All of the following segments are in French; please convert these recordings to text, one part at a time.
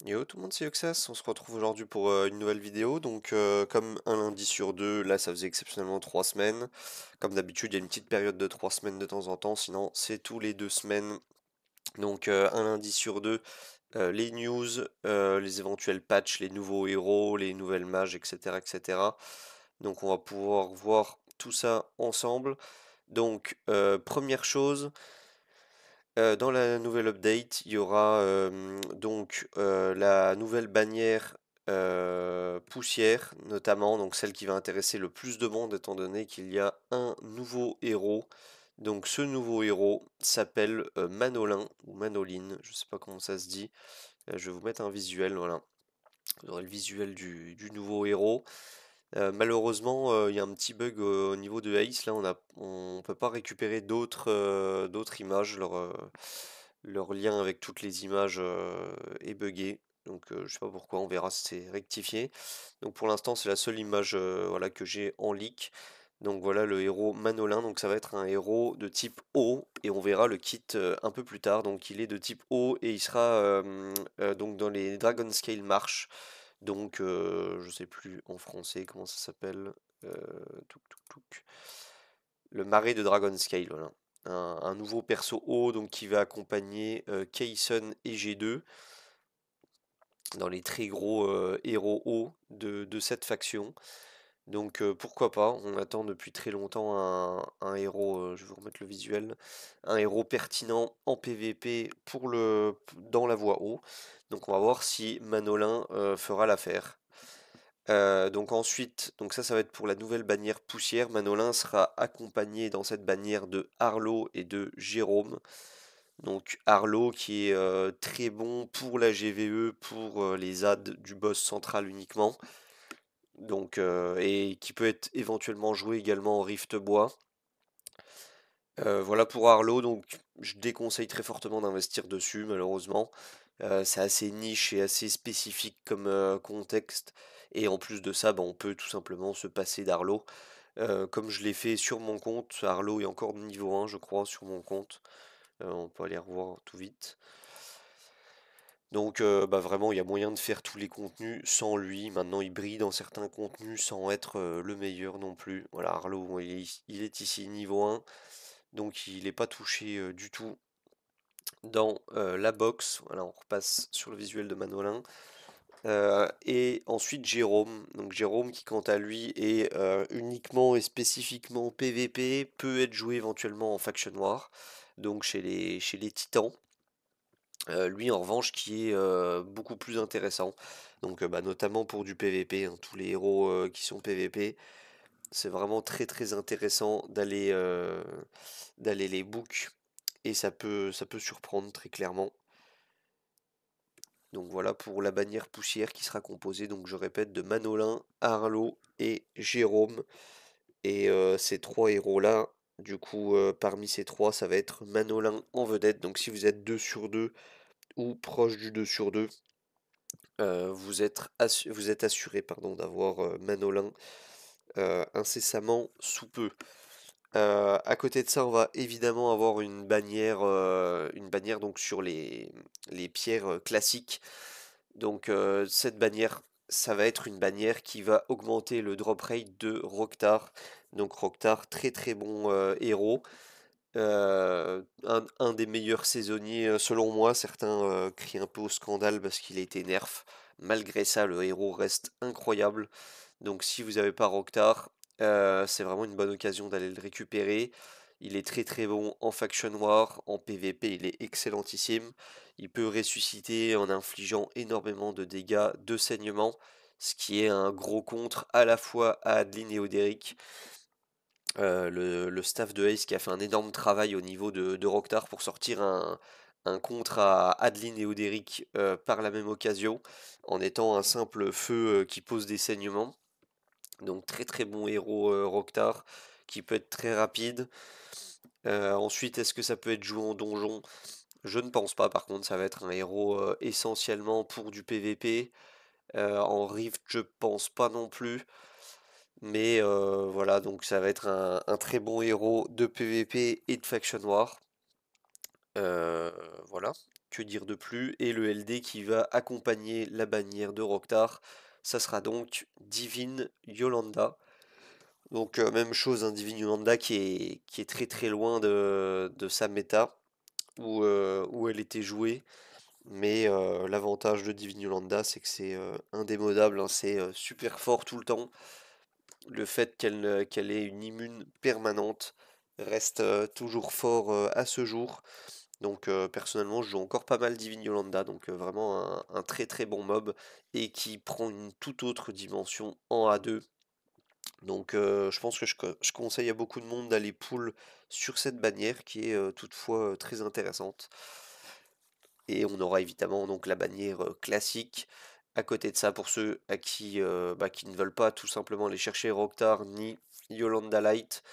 Yo tout le monde, c'est Yoxas, on se retrouve aujourd'hui pour une nouvelle vidéo. Donc comme un lundi sur deux, là ça faisait exceptionnellement 3 semaines. Comme d'habitude, il y a une petite période de 3 semaines de temps en temps, sinon c'est tous les 2 semaines. Donc un lundi sur deux, les news, les éventuels patchs, les nouveaux héros, les nouvelles mages, etc., etc. Donc on va pouvoir voir tout ça ensemble. Donc première chose. Dans la nouvelle update, il y aura donc la nouvelle bannière poussière, notamment, donc celle qui va intéresser le plus de monde, étant donné qu'il y a un nouveau héros. Donc ce nouveau héros s'appelle Manolin, ou Manoline, je sais pas comment ça se dit. Je vais vous mettre un visuel, voilà. Vous aurez le visuel du nouveau héros. Malheureusement, il y a un petit bug au niveau de Ace. Là, on peut pas récupérer d'autres images. Leur lien avec toutes les images est buggé. Donc, je sais pas pourquoi. On verra si c'est rectifié. Donc, pour l'instant, c'est la seule image voilà, que j'ai en leak. Donc voilà le héros Manolin. Donc ça va être un héros de type eau et on verra le kit un peu plus tard. Donc il est de type eau et il sera donc dans les Dragon Scale March. Donc, je sais plus en français comment ça s'appelle. Euh, Touk touk touk. Le marais de Dragon Scale, voilà. Un nouveau perso haut donc qui va accompagner Kayson et G2 dans les très gros héros hauts de cette faction. Donc pourquoi pas, on attend depuis très longtemps un héros, je vais vous remettre le visuel, un héros pertinent en PVP dans la voie haut. Donc on va voir si Manolin fera l'affaire. Donc ensuite, donc ça va être pour la nouvelle bannière poussière. Manolin sera accompagné dans cette bannière de Arlo et de Jérôme. Donc Arlo qui est très bon pour la GVE, pour les adds du boss central uniquement. Donc et qui peut être éventuellement joué également en Rift Bois. Voilà pour Arlo, donc je déconseille très fortement d'investir dessus malheureusement. C'est assez niche et assez spécifique comme contexte. Et en plus de ça, bah, on peut tout simplement se passer d'Arlo. Comme je l'ai fait sur mon compte, Arlo est encore de niveau 1 je crois sur mon compte. On peut aller revoir tout vite. Donc bah, vraiment il y a moyen de faire tous les contenus sans lui. Maintenant il brille dans certains contenus sans être le meilleur non plus. Voilà, Arlo bon, il est ici niveau 1. Donc il n'est pas touché du tout dans la box. Voilà, on repasse sur le visuel de Manolin. Et ensuite Jérôme. Donc Jérôme qui quant à lui est uniquement et spécifiquement PVP, peut être joué éventuellement en faction noire, donc chez les titans. Lui en revanche qui est beaucoup plus intéressant. Donc bah, notamment pour du PVP, hein, tous les héros qui sont PVP, c'est vraiment très très intéressant d'aller les book et ça peut surprendre très clairement. Donc voilà pour la bannière poussière qui sera composée, donc je répète, de Manolin, Arlo et Jérôme. Et ces trois héros-là, du coup, parmi ces trois, ça va être Manolin en vedette. Donc si vous êtes 2 sur 2 ou proche du 2 sur 2, vous êtes assuré pardon, d'avoir Manolin incessamment sous peu. À côté de ça, on va évidemment avoir une bannière donc sur les pierres classiques. Donc cette bannière, ça va être une bannière qui va augmenter le drop rate de Roktar. Donc Roktar, très très bon héros. Un des meilleurs saisonniers selon moi. Certains crient un peu au scandale parce qu'il a été nerf. Malgré ça, le héros reste incroyable. Donc si vous n'avez pas Roktar, c'est vraiment une bonne occasion d'aller le récupérer. Il est très très bon en faction noire, en PVP il est excellentissime. Il peut ressusciter en infligeant énormément de dégâts de saignement, ce qui est un gros contre à la fois à Adeline et Oderic. Le staff de Ace qui a fait un énorme travail au niveau de Roktar pour sortir un contre à Adeline et Oderic par la même occasion, en étant un simple feu qui pose des saignements. Donc très très bon héros Roktar, qui peut être très rapide. Ensuite, est-ce que ça peut être joué en donjon? Je ne pense pas, par contre, ça va être un héros essentiellement pour du PVP. En Rift, je pense pas non plus. Mais voilà, donc ça va être un très bon héros de PVP et de Faction Noir. Euh, voilà. que dire de plus? Et le LD qui va accompagner la bannière de Roktar, ça sera donc Divine Yolanda. Donc même chose, hein, Divine Yolanda qui est très très loin de sa méta, où elle était jouée. Mais l'avantage de Divine Yolanda, c'est que c'est indémodable, hein, c'est super fort tout le temps. Le fait qu'elle ait une immune permanente reste toujours fort à ce jour. Donc personnellement, je joue encore pas mal Divine Yolanda, donc vraiment un très très bon mob et qui prend une toute autre dimension en A2. Donc je pense que je conseille à beaucoup de monde d'aller pull sur cette bannière qui est toutefois très intéressante. Et on aura évidemment donc la bannière classique. À côté de ça, pour ceux à qui ne veulent pas tout simplement aller chercher Roktar ni Yolanda Light,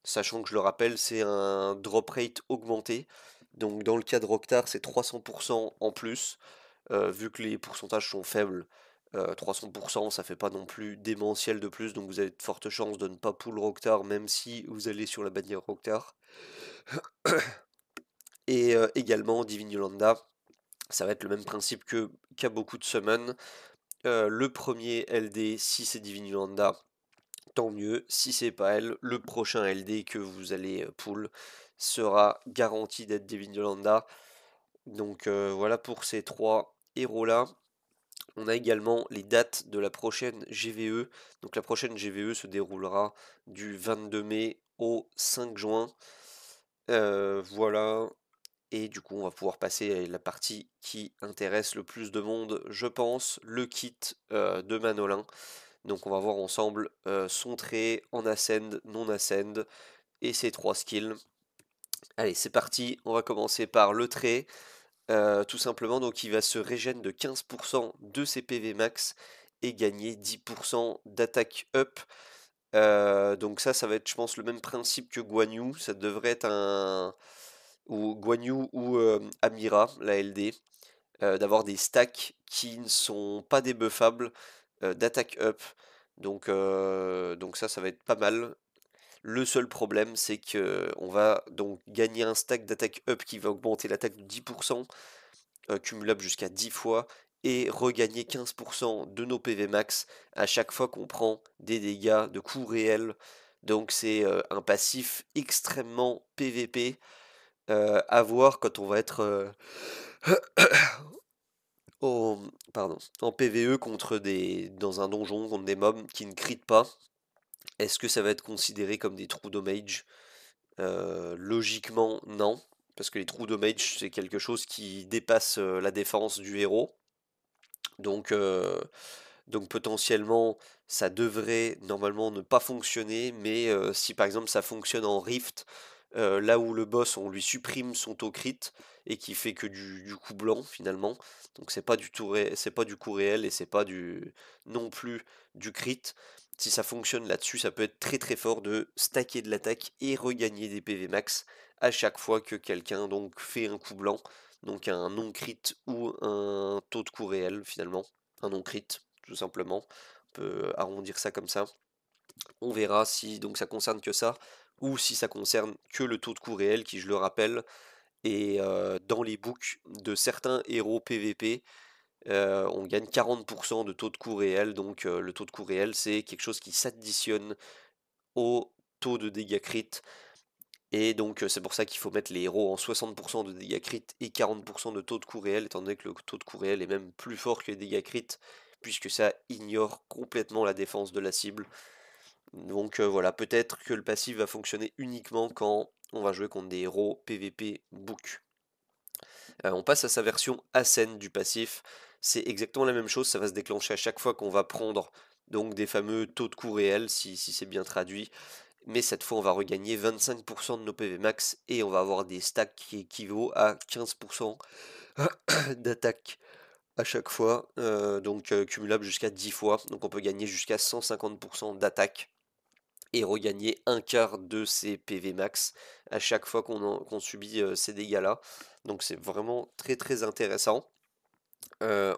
sachant que je le rappelle, c'est un drop rate augmenté. Donc dans le cas de Roktar, c'est 300% en plus. Vu que les pourcentages sont faibles, 300% ça fait pas non plus démentiel de plus, donc vous avez de fortes chances de ne pas pull Roktar même si vous allez sur la bannière Roktar. Et également Divine Yolanda, ça va être le même principe qu'à beaucoup de summons. Le premier LD, si c'est Divine Yolanda, tant mieux. Si c'est pas elle, le prochain LD que vous allez pull sera garanti d'être Divine Yolanda. Donc voilà pour ces trois héros-là. On a également les dates de la prochaine GVE. Donc la prochaine GVE se déroulera du 22 mai au 5 juin. Voilà. Et du coup, on va pouvoir passer à la partie qui intéresse le plus de monde, je pense, le kit de Manolin. Donc on va voir ensemble son trait en ascend, non ascend et ses trois skills. Allez, c'est parti, on va commencer par le trait. Tout simplement, donc il va se régène de 15% de ses PV max et gagner 10% d'attaque up. Donc ça va être, je pense, le même principe que Guan Yu. Ça devrait être un... ou Guan Yu ou Amira, la LD. D'avoir des stacks qui ne sont pas débuffables d'attaque up. Donc ça va être pas mal. Le seul problème, c'est que on va donc gagner un stack d'attaque up qui va augmenter l'attaque de 10%, cumulable jusqu'à 10 fois, et regagner 15% de nos PV max à chaque fois qu'on prend des dégâts de coups réels. Donc c'est un passif extrêmement PVP à voir quand on va être au, pardon, en PVE dans un donjon contre des mobs qui ne critent pas. Est-ce que ça va être considéré comme des trous damage? Logiquement, non. Parce que les trous damage, c'est quelque chose qui dépasse la défense du héros. Donc, euh, donc potentiellement, ça devrait normalement ne pas fonctionner. Mais si par exemple ça fonctionne en Rift, là où le boss, on lui supprime son taux crit et qui fait que du coup blanc finalement. Donc c'est pas du coup réel et c'est pas non plus du crit. Si ça fonctionne là-dessus, ça peut être très très fort de stacker de l'attaque et regagner des PV max à chaque fois que quelqu'un donc fait un coup blanc, donc un non crit ou un taux de coup réel finalement, un non crit tout simplement. On peut arrondir ça comme ça. On verra si donc ça concerne que ça ou si ça concerne que le taux de coup réel qui, je le rappelle, est dans les books de certains héros PVP. On gagne 40% de taux de coup réel, donc le taux de coup réel c'est quelque chose qui s'additionne au taux de dégâts crit. Et donc c'est pour ça qu'il faut mettre les héros en 60% de dégâts crit et 40% de taux de coup réel, étant donné que le taux de coup réel est même plus fort que les dégâts crit, puisque ça ignore complètement la défense de la cible. Donc voilà, peut-être que le passif va fonctionner uniquement quand on va jouer contre des héros PVP book. On passe à sa version Ascend du passif. C'est exactement la même chose, ça va se déclencher à chaque fois qu'on va prendre donc des fameux taux de coup réels, si c'est bien traduit. Mais cette fois, on va regagner 25% de nos PV max et on va avoir des stacks qui équivaut à 15% d'attaque à chaque fois, donc cumulable jusqu'à 10 fois. Donc on peut gagner jusqu'à 150% d'attaque et regagner un quart de ses PV max à chaque fois qu'on subit ces dégâts-là. Donc c'est vraiment très très intéressant.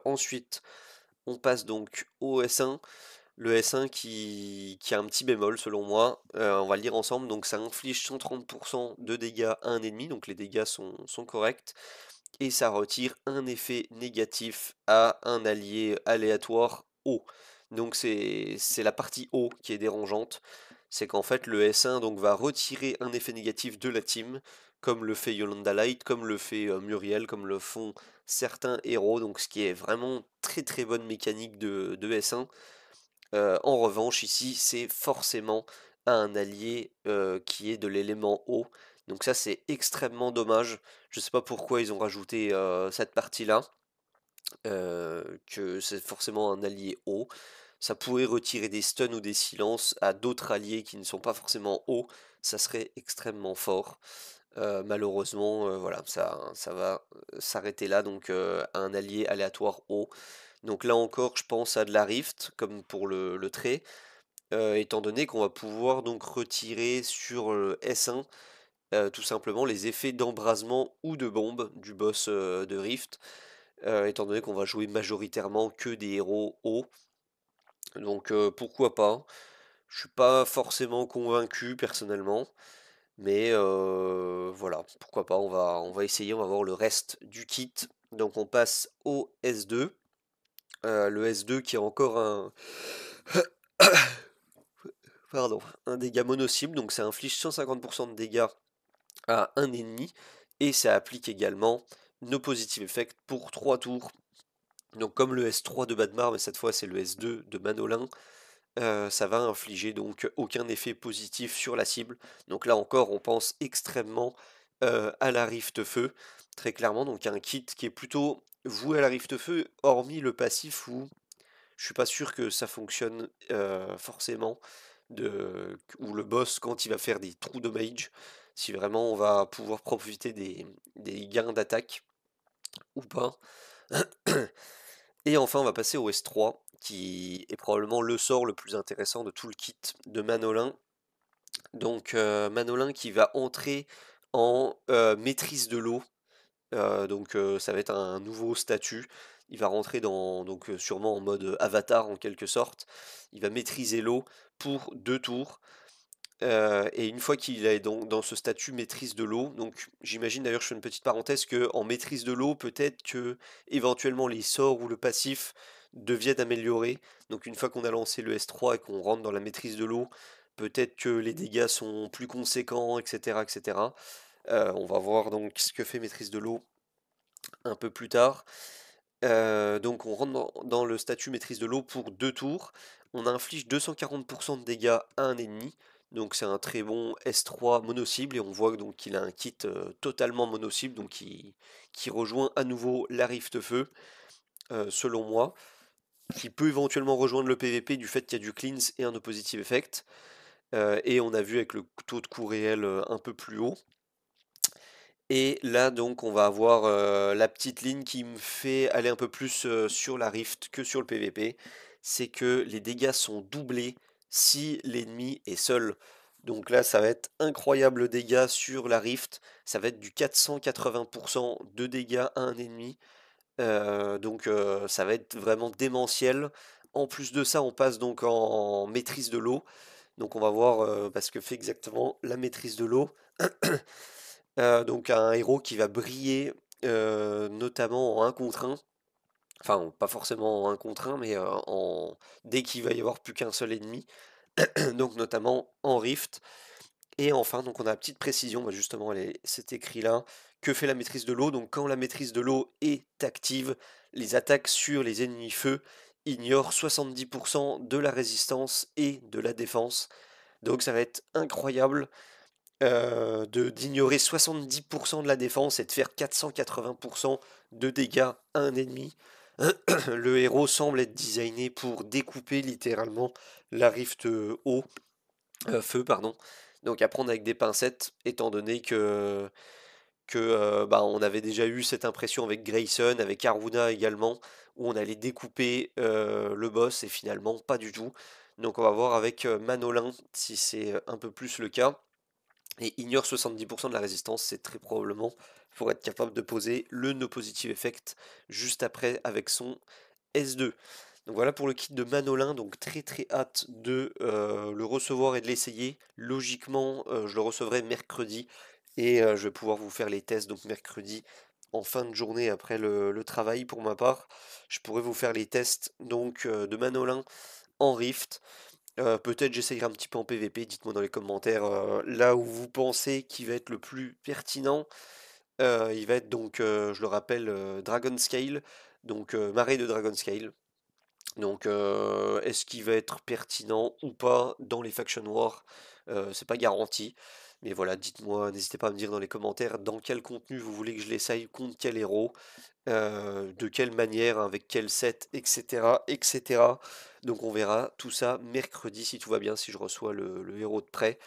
Ensuite, on passe donc au S1. Le S1 qui a un petit bémol selon moi, on va le lire ensemble, donc ça inflige 130% de dégâts à un ennemi, donc les dégâts sont corrects. et ça retire un effet négatif à un allié aléatoire haut. Donc c'est la partie haut qui est dérangeante, c'est qu'en fait le S1 donc va retirer un effet négatif de la team, comme le fait Yolanda Light, comme le fait Muriel, comme le font certains héros, donc ce qui est vraiment très très bonne mécanique de S1. En revanche, ici, c'est forcément un allié qui est de l'élément eau. Donc ça, c'est extrêmement dommage. Je sais pas pourquoi ils ont rajouté cette partie-là, que c'est forcément un allié eau. Ça pourrait retirer des stuns ou des silences à d'autres alliés qui ne sont pas forcément hauts. Ça serait extrêmement fort. Malheureusement, voilà, ça va s'arrêter là. Donc un allié aléatoire haut. Donc là encore, je pense à de la Rift, comme pour le trait, étant donné qu'on va pouvoir donc retirer sur S1 tout simplement les effets d'embrasement ou de bombe du boss de Rift, étant donné qu'on va jouer majoritairement que des héros hauts. Donc pourquoi pas? Je suis pas forcément convaincu personnellement, mais voilà, pourquoi pas, on va essayer, on va voir le reste du kit. Donc on passe au S2. Le S2 qui est encore un, pardon, un dégât mono-cible, donc ça inflige 150% de dégâts à un ennemi, et ça applique également No Positive Effect pour 3 tours. Donc comme le S3 de Badmar, mais cette fois c'est le S2 de Manolin, ça va infliger donc aucun effet positif sur la cible. Donc là encore, on pense extrêmement à la Rift Feu, très clairement, donc un kit qui est plutôt voué à la Rift Feu, hormis le passif où je suis pas sûr que ça fonctionne forcément, ou le boss quand il va faire des trous de mage, si vraiment on va pouvoir profiter des gains d'attaque ou pas. Et enfin on va passer au S3, qui est probablement le sort le plus intéressant de tout le kit de Manolin. Donc Manolin qui va entrer en maîtrise de l'eau. Donc ça va être un nouveau statut. Il va rentrer donc sûrement en mode avatar en quelque sorte. Il va maîtriser l'eau pour 2 tours. Et une fois qu'il est donc dans ce statut maîtrise de l'eau, donc j'imagine d'ailleurs, je fais une petite parenthèse, que en maîtrise de l'eau, peut-être que éventuellement les sorts ou le passif deviennent améliorés. Donc une fois qu'on a lancé le S3 et qu'on rentre dans la maîtrise de l'eau, peut-être que les dégâts sont plus conséquents, etc., etc. On va voir donc ce que fait maîtrise de l'eau un peu plus tard. Donc on rentre dans le statut maîtrise de l'eau pour 2 tours. On inflige 240% de dégâts à un ennemi. Donc c'est un très bon S3 mono-cible et on voit donc qu'il a un kit totalement mono-cible, donc qui rejoint à nouveau la Rift Feu, selon moi, qui peut éventuellement rejoindre le PVP du fait qu'il y a du cleanse et un oppositive effect. Et on a vu avec le taux de coup réel un peu plus haut. Et là donc on va avoir la petite ligne qui me fait aller un peu plus sur la Rift que sur le PVP. C'est que les dégâts sont doublés si l'ennemi est seul. Donc là ça va être incroyable dégâts sur la Rift. Ça va être du 480% de dégâts à un ennemi. Donc ça va être vraiment démentiel. En plus de ça on passe donc en maîtrise de l'eau. Donc on va voir ce que fait exactement la maîtrise de l'eau. Donc un héros qui va briller notamment en 1 contre 1. Enfin, pas forcément en 1 contre 1, mais dès qu'il va y avoir plus qu'un seul ennemi. Donc notamment en Rift. Et enfin, donc on a la petite précision, justement, c'est écrit là. Que fait la maîtrise de l'eau? Donc quand la maîtrise de l'eau est active, les attaques sur les ennemis feu ignorent 70% de la résistance et de la défense. Donc ça va être incroyable d'ignorer 70% de la défense et de faire 480% de dégâts à un ennemi. Le héros semble être designé pour découper littéralement la rift feu, pardon. Donc à prendre avec des pincettes, étant donné que on avait déjà eu cette impression avec Grayson, avec Aruna également, où on allait découper le boss, et finalement pas du tout. Donc on va voir avec Manolin si c'est un peu plus le cas. Et ignore 70% de la résistance, c'est très probablement pour être capable de poser le No Positive Effect juste après avec son S2. Donc voilà pour le kit de Manolin, donc très très hâte de le recevoir et de l'essayer. Logiquement, je le recevrai mercredi et je vais pouvoir vous faire les tests donc mercredi en fin de journée après le travail pour ma part. Je pourrais vous faire les tests donc de Manolin en Rift. Peut-être j'essayerai un petit peu en PVP, dites-moi dans les commentaires là où vous pensez qu'il va être le plus pertinent. Il va être donc, je le rappelle, Dragon Scale, donc marée de Dragon Scale. Donc est-ce qu'il va être pertinent ou pas dans les Faction Wars? C'est pas garanti. Mais voilà, dites-moi, n'hésitez pas à me dire dans les commentaires dans quel contenu vous voulez que je l'essaye, contre quel héros, de quelle manière, avec quel set, etc., etc. Donc on verra tout ça mercredi si tout va bien, si je reçois le héros de prêt.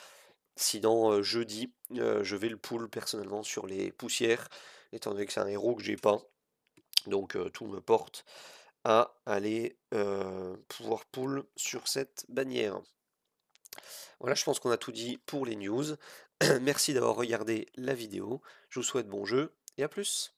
Sinon, jeudi, je vais le pull personnellement sur les poussières, étant donné que c'est un héros que j'ai pas. Donc tout me porte à aller pouvoir pull sur cette bannière. Voilà, je pense qu'on a tout dit pour les news. Merci d'avoir regardé la vidéo. Je vous souhaite bon jeu et à plus.